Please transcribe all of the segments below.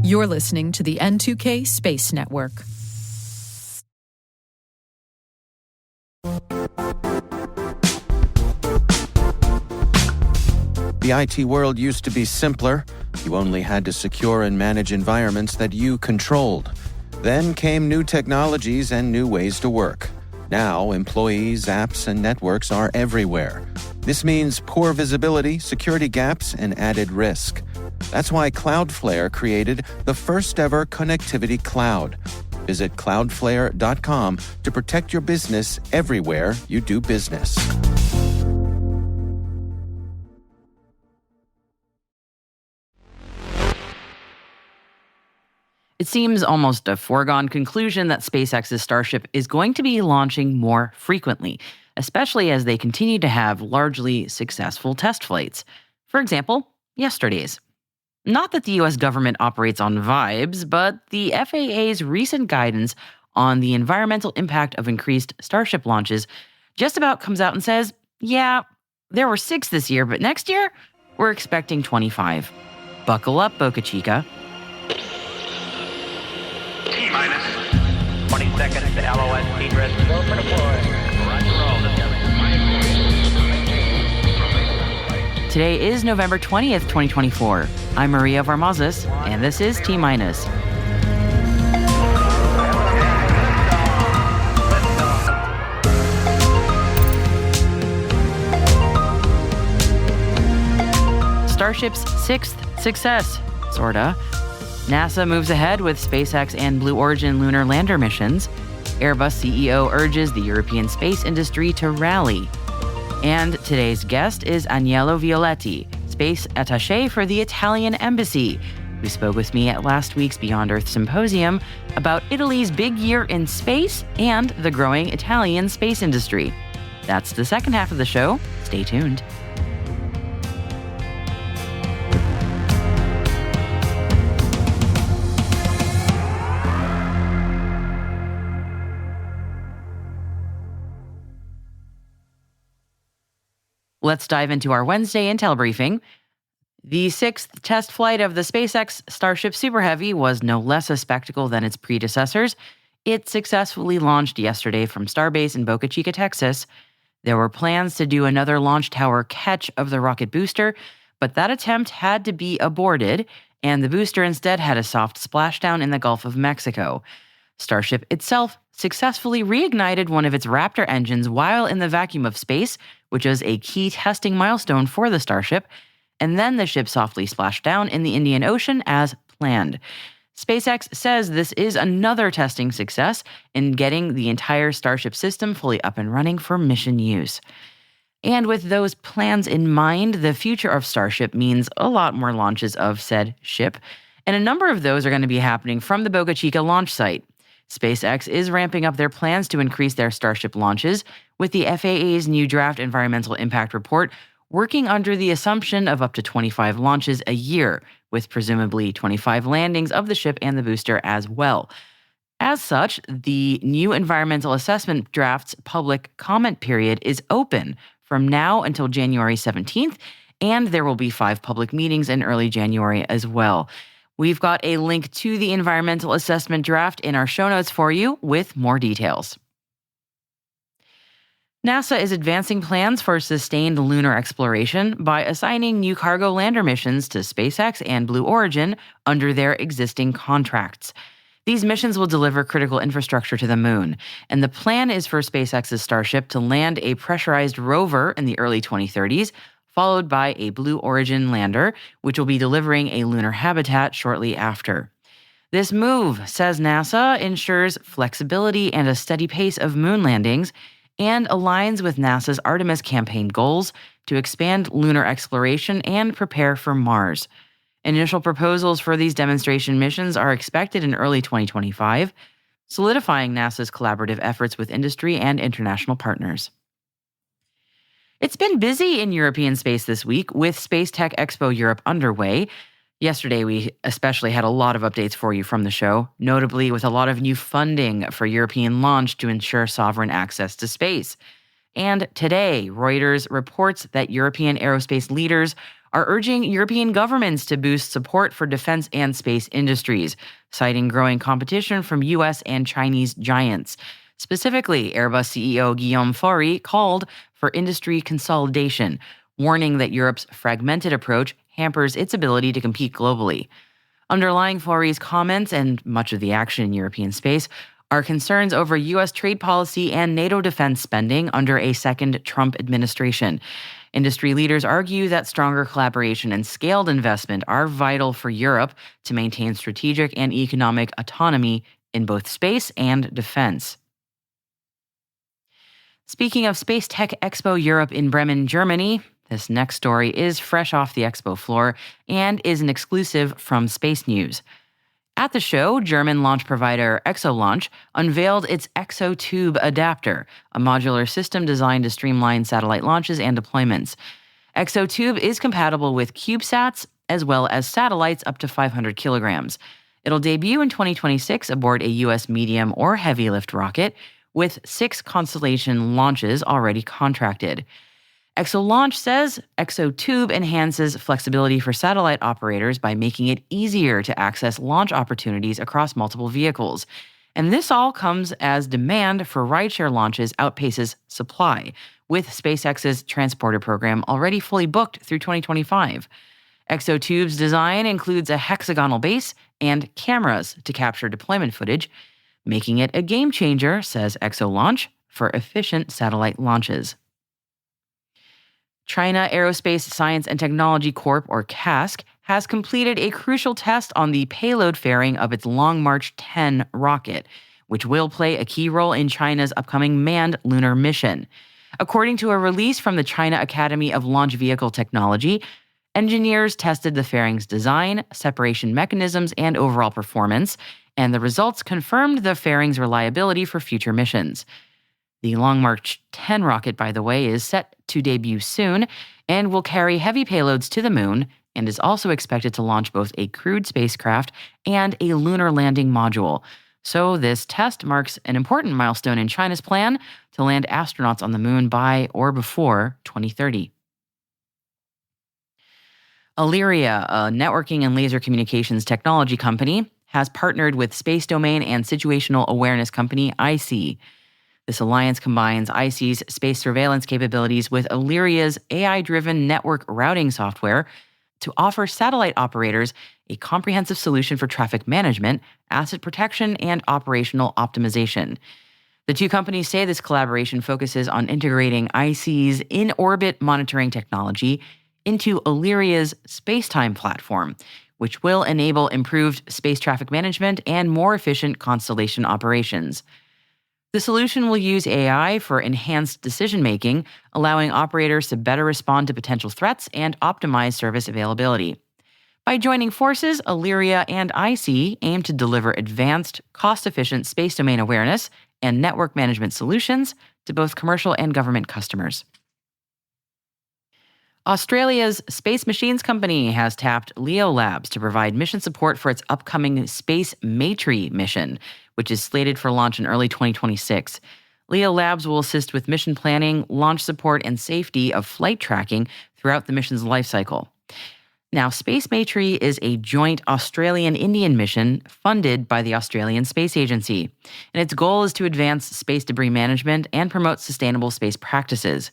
You're listening to the N2K Space Network. The IT world used to be simpler. You only had to secure and manage environments that you controlled. Then came new technologies and new ways to work. Now, employees, apps, and networks are everywhere. This means poor visibility, security gaps, and added risk. That's why Cloudflare created the first-ever connectivity cloud. Visit cloudflare.com to protect your business everywhere you do business. It seems almost a foregone conclusion that SpaceX's Starship is going to be launching more frequently, especially as they continue to have largely successful test flights. For example, yesterday's. Not that the U.S. government operates on vibes, but the FAA's recent guidance on the environmental impact of increased Starship launches just about comes out and says, yeah, there were 6 this year, but next year, we're expecting 25. Buckle up, Boca Chica. T-minus 20 seconds to LOS speed rest. Go for deploy. Roger roll. Today is November 20th, 2024. I'm Maria Varmazes, and this is T-minus. Starship's 6th success, sorta. NASA moves ahead with SpaceX and Blue Origin lunar lander missions. Airbus CEO urges the European space industry to rally. And today's guest is Aniello Violetti, space attaché for the Italian embassy, who spoke with me at last week's Beyond Earth Symposium about Italy's big year in space and the growing Italian space industry. That's the second half of the show. Stay tuned. Let's dive into our Wednesday intel briefing. The 6th test flight of the SpaceX Starship Super Heavy was no less a spectacle than its predecessors. It successfully launched yesterday from Starbase in Boca Chica, Texas. There were plans to do another launch tower catch of the rocket booster, but that attempt had to be aborted, and the booster instead had a soft splashdown in the Gulf of Mexico. Starship itself successfully reignited one of its Raptor engines while in the vacuum of space, which is a key testing milestone for the Starship, and then the ship softly splashed down in the Indian Ocean as planned. SpaceX says this is another testing success in getting the entire Starship system fully up and running for mission use. And with those plans in mind, the future of Starship means a lot more launches of said ship, and a number of those are going to be happening from the Boca Chica launch site. SpaceX is ramping up their plans to increase their Starship launches, with the FAA's new draft environmental impact report working under the assumption of up to 25 launches a year, with presumably 25 landings of the ship and the booster as well. As such, the new environmental assessment draft's public comment period is open from now until January 17th, and there will be 5 public meetings in early January as well. We've got a link to the environmental assessment draft in our show notes for you with more details. NASA is advancing plans for sustained lunar exploration by assigning new cargo lander missions to SpaceX and Blue Origin under their existing contracts. These missions will deliver critical infrastructure to the moon, and the plan is for SpaceX's Starship to land a pressurized rover in the early 2030s, followed by a Blue Origin lander, which will be delivering a lunar habitat shortly after. This move, says NASA, ensures flexibility and a steady pace of moon landings and aligns with NASA's Artemis campaign goals to expand lunar exploration and prepare for Mars. Initial proposals for these demonstration missions are expected in early 2025, solidifying NASA's collaborative efforts with industry and international partners. It's been busy in European space this week with Space Tech Expo Europe underway. Yesterday, we especially had a lot of updates for you from the show, notably with a lot of new funding for European launch to ensure sovereign access to space. And today, Reuters reports that European aerospace leaders are urging European governments to boost support for defense and space industries, citing growing competition from U.S. and Chinese giants. Specifically, Airbus CEO Guillaume Faury called for industry consolidation, warning that Europe's fragmented approach hampers its ability to compete globally. Underlying Faury's comments and much of the action in European space are concerns over U.S. trade policy and NATO defense spending under a second Trump administration. Industry leaders argue that stronger collaboration and scaled investment are vital for Europe to maintain strategic and economic autonomy in both space and defense. Speaking of Space Tech Expo Europe in Bremen, Germany, this next story is fresh off the expo floor and is an exclusive from Space News. At the show, German launch provider ExoLaunch unveiled its ExoTube adapter, a modular system designed to streamline satellite launches and deployments. ExoTube is compatible with CubeSats as well as satellites up to 500 kilograms. It'll debut in 2026 aboard a U.S. medium or heavy lift rocket, with 6 Constellation launches already contracted. ExoLaunch says ExoTube enhances flexibility for satellite operators by making it easier to access launch opportunities across multiple vehicles. And this all comes as demand for rideshare launches outpaces supply, with SpaceX's transporter program already fully booked through 2025. ExoTube's design includes a hexagonal base and cameras to capture deployment footage, making it a game changer, says ExoLaunch, for efficient satellite launches. China Aerospace Science and Technology Corp, or CASC, has completed a crucial test on the payload fairing of its Long March 10 rocket, which will play a key role in China's upcoming manned lunar mission. According to a release from the China Academy of Launch Vehicle Technology, engineers tested the fairing's design, separation mechanisms, and overall performance, and the results confirmed the fairing's reliability for future missions. The Long March 10 rocket, by the way, is set to debut soon and will carry heavy payloads to the moon and is also expected to launch both a crewed spacecraft and a lunar landing module. So this test marks an important milestone in China's plan to land astronauts on the moon by or before 2030. Elyria, a networking and laser communications technology company, has partnered with space domain and situational awareness company IC. This alliance combines IC's space surveillance capabilities with Elyria's AI-driven network routing software to offer satellite operators a comprehensive solution for traffic management, asset protection, and operational optimization. The two companies say this collaboration focuses on integrating IC's in-orbit monitoring technology into Elyria's space-time platform, which will enable improved space traffic management and more efficient constellation operations. The solution will use AI for enhanced decision-making, allowing operators to better respond to potential threats and optimize service availability. By joining forces, Elyria and IC aim to deliver advanced, cost-efficient space domain awareness and network management solutions to both commercial and government customers. Australia's Space Machines company has tapped Leo Labs to provide mission support for its upcoming Space Maitri mission, which is slated for launch in early 2026. Leo Labs will assist with mission planning, launch support, and safety of flight tracking throughout the mission's lifecycle. Now, Space Maitri is a joint Australian-Indian mission funded by the Australian Space Agency, and its goal is to advance space debris management and promote sustainable space practices.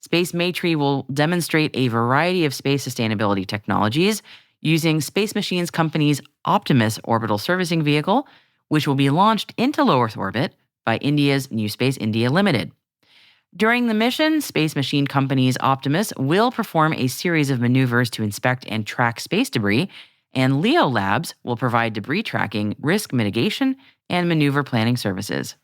Space Maitri will demonstrate a variety of space sustainability technologies using Space Machines Company's Optimus orbital servicing vehicle, which will be launched into low Earth orbit by India's New Space India Limited. During the mission, Space Machine Company's Optimus will perform a series of maneuvers to inspect and track space debris, and Leo Labs will provide debris tracking, risk mitigation, and maneuver planning services.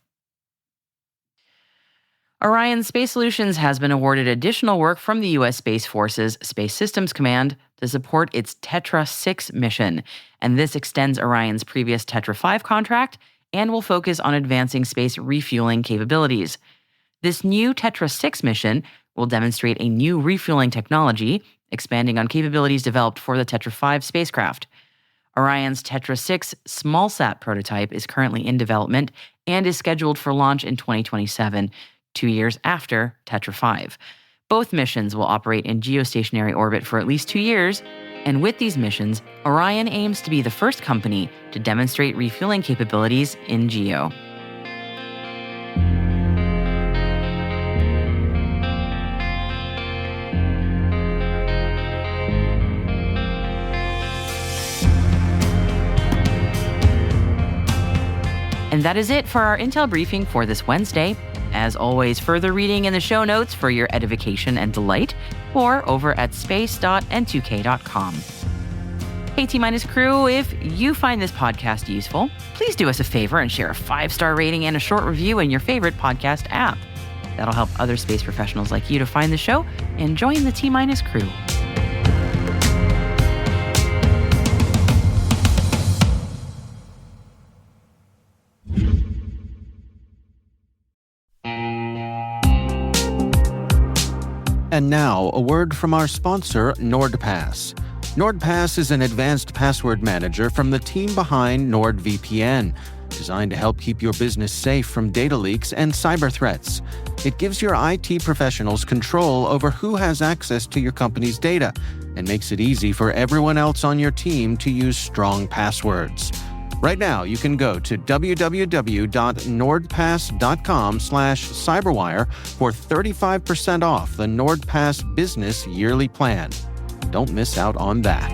Orion Space Solutions has been awarded additional work from the U.S. Space Force's Space Systems Command to support its Tetra 6 mission, and this extends Orion's previous Tetra 5 contract and will focus on advancing space refueling capabilities. This new Tetra 6 mission will demonstrate a new refueling technology, expanding on capabilities developed for the Tetra 5 spacecraft. Orion's Tetra 6 smallsat prototype is currently in development and is scheduled for launch in 2027, 2 years after Tetra 5. Both missions will operate in geostationary orbit for at least 2 years, and with these missions, Orion aims to be the first company to demonstrate refueling capabilities in GEO. And that is it for our Intel briefing for this Wednesday. As always, further reading in the show notes for your edification and delight, or over at space.n2k.com. Hey T- crew, if you find this podcast useful, please do us a favor and share a 5-star rating and a short review in your favorite podcast app. That'll help other space professionals like you to find the show and join the T- crew. And now, a word from our sponsor, NordPass. NordPass is an advanced password manager from the team behind NordVPN, designed to help keep your business safe from data leaks and cyber threats. It gives your IT professionals control over who has access to your company's data and makes it easy for everyone else on your team to use strong passwords. Right now, you can go to www.nordpass.com/cyberwire for 35% off the NordPass Business Yearly Plan. Don't miss out on that.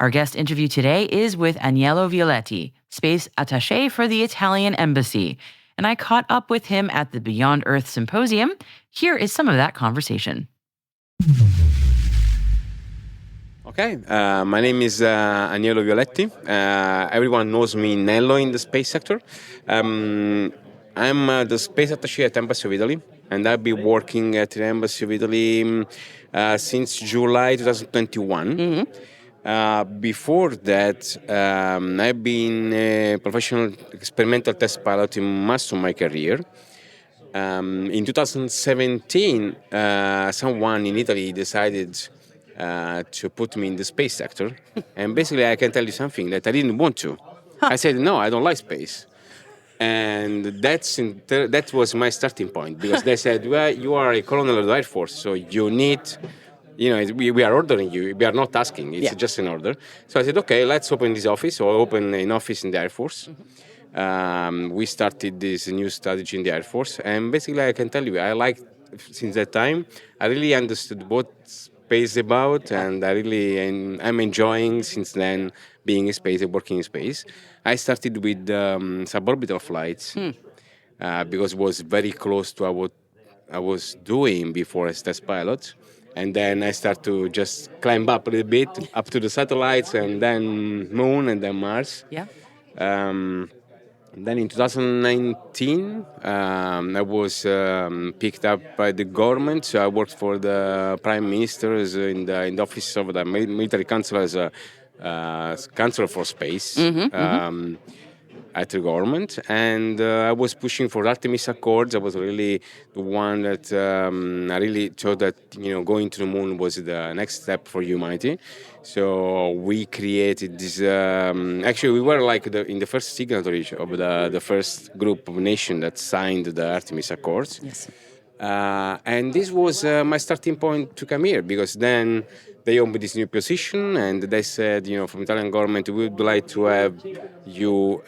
Our guest interview today is with Aniello Violetti, space attaché for the Italian embassy, and I caught up with him at the Beyond Earth Symposium. Here is some of that conversation. Okay, my name is Aniello Violetti. Everyone knows me Nello in the space sector. I'm the space attaché at Embassy of Italy, and I've been working at the Embassy of Italy since July 2021. Mm-hmm. Before that, I've been a professional experimental test pilot in most of my career. In 2017, someone in Italy decided to put me in the space sector. And basically, I can tell you something that I didn't want to. I said, no, I don't like space. And that was my starting point, because they said, well, you are a colonel of the Air Force, so you need... we are ordering you. We are not asking. It's just an order. So I said, okay, let's open this office. So I opened an office in the Air Force. Mm-hmm. We started this new strategy in the Air Force. And basically, I can tell you, since that time, I really understood what space is about. And I'm enjoying, since then, being in space and working in space. I started with suborbital flights because it was very close to what I was doing before as test pilot. And then I start to just climb up a little bit, up to the satellites, and then Moon, and then Mars. Yeah. Then in 2019, I was picked up by the government. So I worked for the Prime Minister in the office of the Military Council as a Counselor for Space. Mm-hmm, at the government, and I was pushing for Artemis Accords. I was really the one that I really thought that going to the moon was the next step for humanity. So we created this. Actually, we were like in the first signatory of the first group of nations that signed the Artemis Accords. Yes. And this was my starting point to come here, because then they opened this new position, and they said, from Italian government, we would like to have you,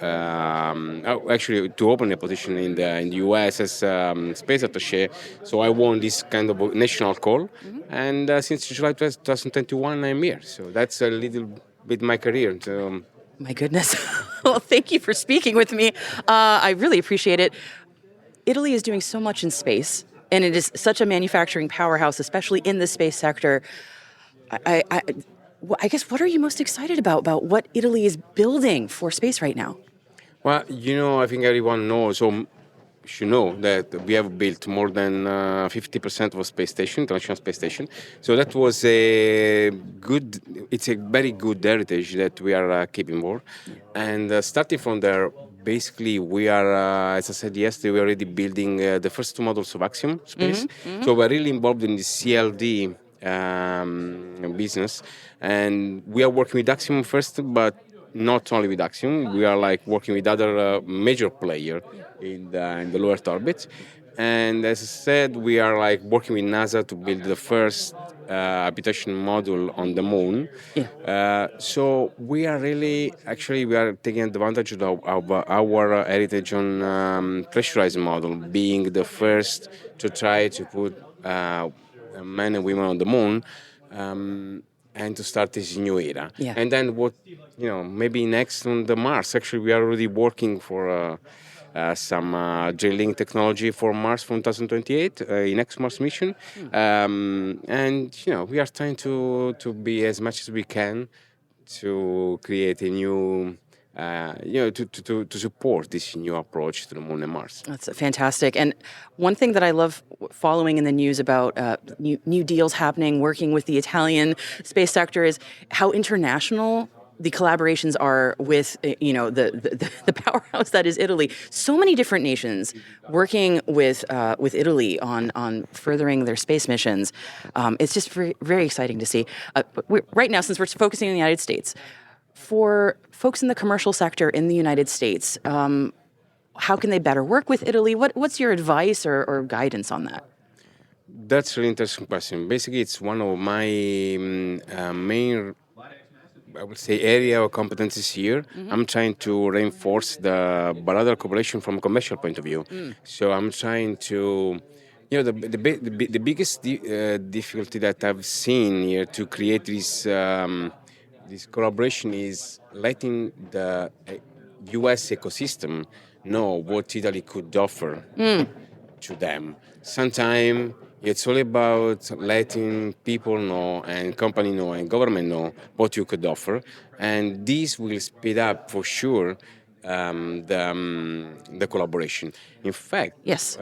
actually, to open a position in the US as space attaché. So I won this kind of national call, and since July 2021, I'm here. So that's a little bit my career. So, my goodness. Well, thank you for speaking with me. I really appreciate it. Italy is doing so much in space, and it is such a manufacturing powerhouse, especially in the space sector. I guess, what are you most excited about what Italy is building for space right now? Well, I think everyone knows, or should know, that we have built more than 50% of a space station, international space station. So that was it's a very good heritage that we are keeping more. And starting from there, basically, we are, as I said yesterday, we're already building the first 2 models of Axiom space. Mm-hmm, mm-hmm. So we're really involved in the CLD business, and we are working with Axiom first, but not only with Axiom, we are like working with other major player in the low Earth orbit. And as I said, we are like working with NASA to build the first habitation module on the moon. So we are really, actually, we are taking advantage of our heritage on pressurized model, being the first to try to put men and women on the moon. And to start this new era. Yeah. And then what, maybe next on the Mars. Actually, we are already working for some drilling technology for Mars from 2028 in next Mars mission. And, we are trying to be as much as we can to create a new, to support this new approach to the moon and Mars. That's fantastic. And one thing that I love following in the news about new deals happening, working with the Italian space sector, is how international the collaborations are with, the powerhouse that is Italy. So many different nations working with Italy on furthering their space missions. It's just very, very exciting to see. Right now, since we're focusing on the United States, for folks in the commercial sector in the United States, how can they better work with Italy? What's your advice or guidance on that? That's a really interesting question. Basically, it's one of my main, I would say, area of competencies here. I'm trying to reinforce the bilateral cooperation from a commercial point of view. So I'm trying to, the biggest difficulty that I've seen here to create this collaboration is letting the U.S. ecosystem know what Italy could offer to them. Sometimes it's all about letting people know and company know and government know what you could offer, and this will speed up for sure the collaboration. In fact, yes.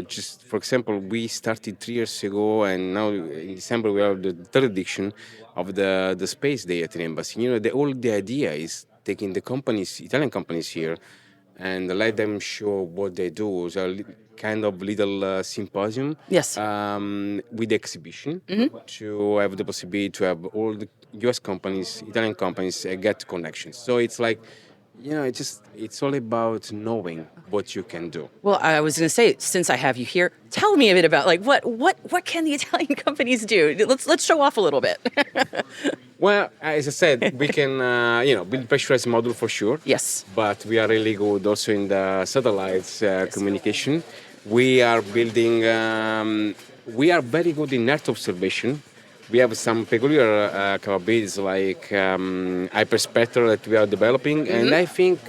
Just for example, we started 3 years ago, and now in December we have the third edition of the Space Day at the embassy. The idea is taking the companies, Italian companies here, and let them show what they do. So kind of little symposium. Yes. With the exhibition to have the possibility to have all the U.S. companies, Italian companies get connections. So it's like, it's all about knowing what you can do. Well, I was going to say, since I have you here, tell me a bit about what can the Italian companies do? Let's show off a little bit. Well, as I said, we can build pressurized module for sure. Yes. But we are really good also in the satellites communication. We are building. We are very good in Earth observation. We have some peculiar capabilities like hyperspectral that we are developing, and I think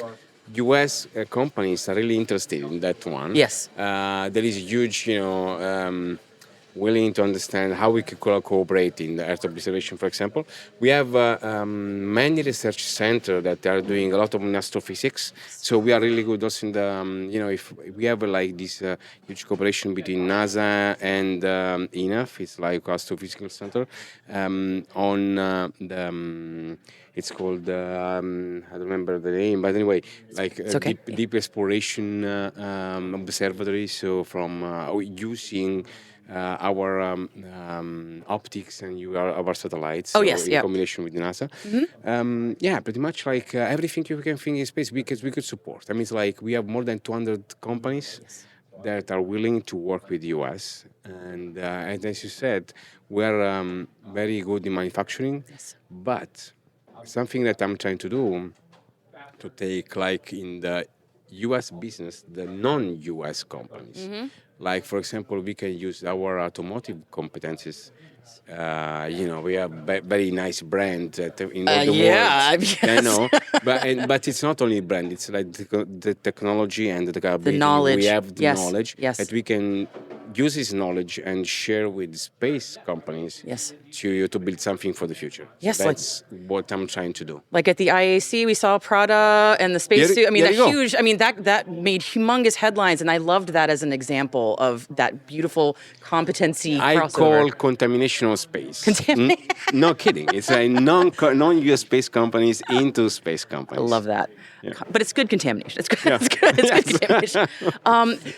U.S. companies are really interested in that one. Yes. There is a huge, willing to understand how we could cooperate in the Earth observation, for example. We have many research centers that are doing a lot of astrophysics, so we are really good also in the, if we have like this huge cooperation between NASA and INAF, it's like Astrophysical Center, on it's called, I don't remember the name, but anyway, like okay. deep exploration observatory, so from using our optics and our satellites. Oh, yes, in combination with NASA. Pretty much like everything you can think in space because we could support. I mean, it's like we have more than 200 companies that are willing to work with US. And as you said, we're very good in manufacturing. Yes. But something that I'm trying to do, to take like in the US business, the non-US companies. Like, for example, we can use our automotive competencies. We have very nice brands in all the world. Yes. I know, but it's not only brand. It's like the technology and the capability. The knowledge. We have the knowledge that we can use this knowledge and share with space companies. Yes. To build something for the future. Yes, so that's what I'm trying to do. Like at the IAC, we saw Prada and the spacesuit. I mean, huge. I mean, that made humongous headlines, and I loved that as an example of that beautiful competency crossover. I call contamination of space. No kidding. It's a non-US space companies into space companies. I love that. Yeah. But it's good contamination. It's good. Yeah. It's good. It's good contamination.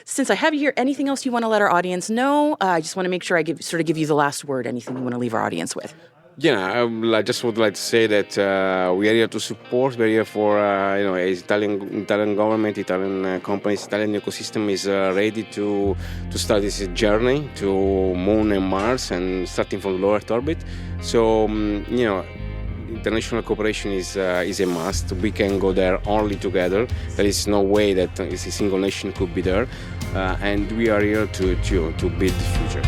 Since I have you here, anything else you want to let our audience know? I just want to make sure I give you the last word. Anything you want to leave our audience with? I just would like to say that we are here to support. We're here for Italian government, Italian companies, Italian ecosystem is ready to start this journey to Moon and Mars, and starting from low Earth orbit. So international cooperation is a must. We can go there only together. There is no way that a single nation could be there, and we are here to build the future.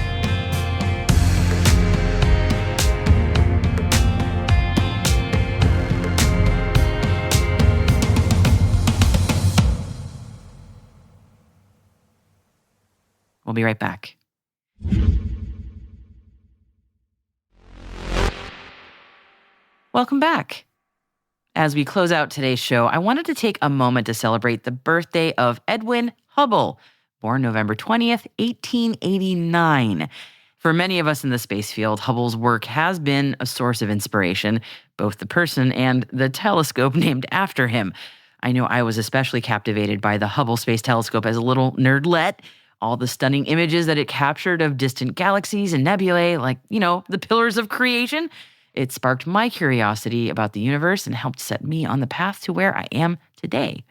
We'll be right back. Welcome back. As we close out today's show, I wanted to take a moment to celebrate the birthday of Edwin Hubble, born November 20th, 1889. For many of us in the space field, Hubble's work has been a source of inspiration, both the person and the telescope named after him. I know I was especially captivated by the Hubble Space Telescope as a little nerdlet. All the stunning images that it captured of distant galaxies and nebulae, like, the pillars of creation. It sparked my curiosity about the universe and helped set me on the path to where I am today.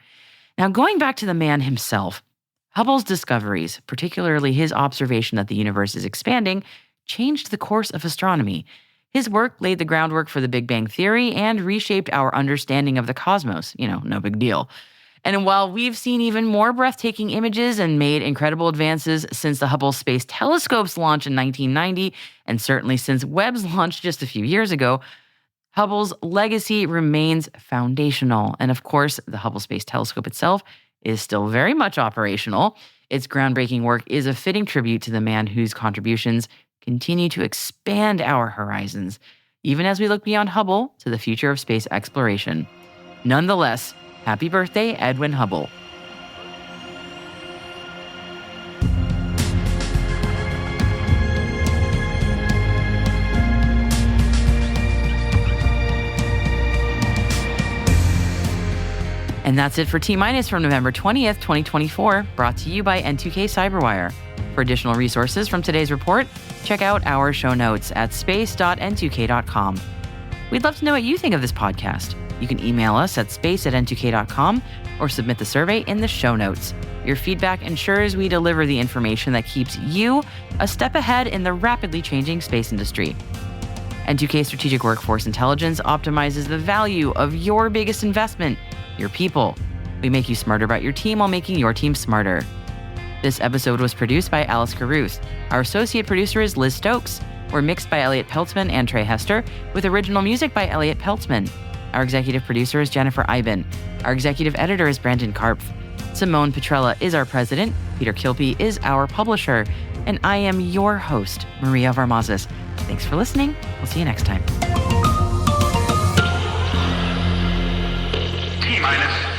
Now, going back to the man himself, Hubble's discoveries, particularly his observation that the universe is expanding, changed the course of astronomy. His work laid the groundwork for the Big Bang Theory and reshaped our understanding of the cosmos. No big deal. And while we've seen even more breathtaking images and made incredible advances since the Hubble Space Telescope's launch in 1990, and certainly since Webb's launch just a few years ago, Hubble's legacy remains foundational. And of course, the Hubble Space Telescope itself is still very much operational. Its groundbreaking work is a fitting tribute to the man whose contributions continue to expand our horizons, even as we look beyond Hubble to the future of space exploration. Nonetheless, happy birthday, Edwin Hubble. And that's it for T-Minus from November 20th, 2024, brought to you by N2K Cyberwire. For additional resources from today's report, check out our show notes at space.n2k.com. We'd love to know what you think of this podcast. You can email us at space@n2k.com or submit the survey in the show notes. Your feedback ensures we deliver the information that keeps you a step ahead in the rapidly changing space industry. N2K Strategic Workforce Intelligence optimizes the value of your biggest investment, your people. We make you smarter about your team while making your team smarter. This episode was produced by Alice Carruth. Our associate producer is Liz Stokes. We're mixed by Elliot Peltzman and Trey Hester, with original music by Elliot Peltzman. Our executive producer is Jennifer Iben. Our executive editor is Brandon Karpf. Simone Petrella is our president. Peter Kilpie is our publisher. And I am your host, Maria Varmazis. Thanks for listening. We'll see you next time. T-minus